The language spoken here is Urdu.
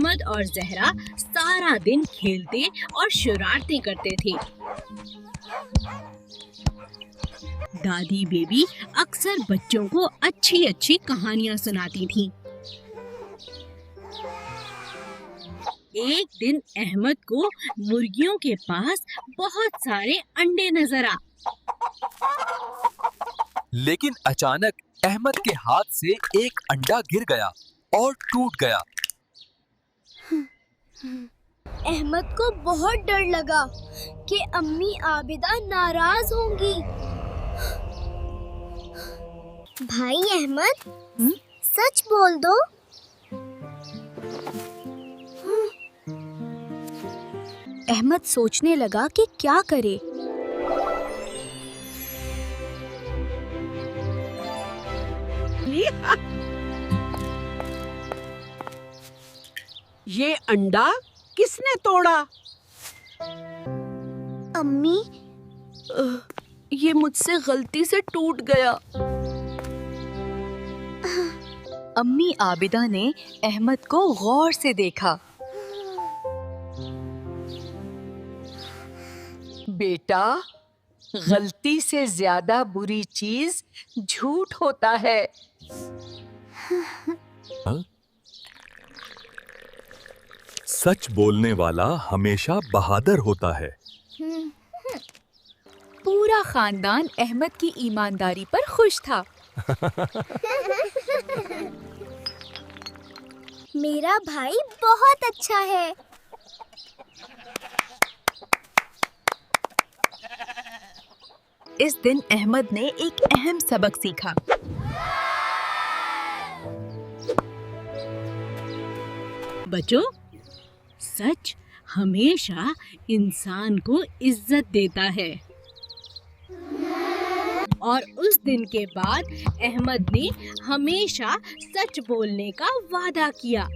احمد اور زہرا سارا دن کھیلتے اور شرارتیں کرتے تھے۔ دادی بیبی اکثر بچوں کو اچھی اچھی کہانیاں سناتی تھیں۔ ایک دن احمد کو مرغیوں کے پاس بہت سارے انڈے نظر لیکن اچانک احمد کے ہاتھ سے ایک انڈا گر گیا اور ٹوٹ گیا۔ احمد کو بہت ڈر لگا کہ امی عابدہ ناراض ہوں گی۔ بھائی احمد، سچ بول دو۔ احمد سوچنے لگا کہ کیا کرے۔ یہ انڈا کس نے توڑا؟ امی، یہ مجھ سے غلطی سے ٹوٹ گیا۔ امی عابدہ نے احمد کو غور سے دیکھا۔ بیٹا، غلطی سے زیادہ بری چیز جھوٹ ہوتا ہے۔ سچ بولنے والا ہمیشہ بہادر ہوتا ہے۔ پورا خاندان احمد کی ایمانداری پر خوش تھا۔ میرا بھائی بہت اچھا ہے۔ اس دن احمد نے ایک اہم سبق سیکھا۔ بچوں، سچ ہمیشہ انسان کو عزت دیتا ہے۔ اور اس دن کے بعد احمد نے ہمیشہ سچ بولنے کا وعدہ کیا۔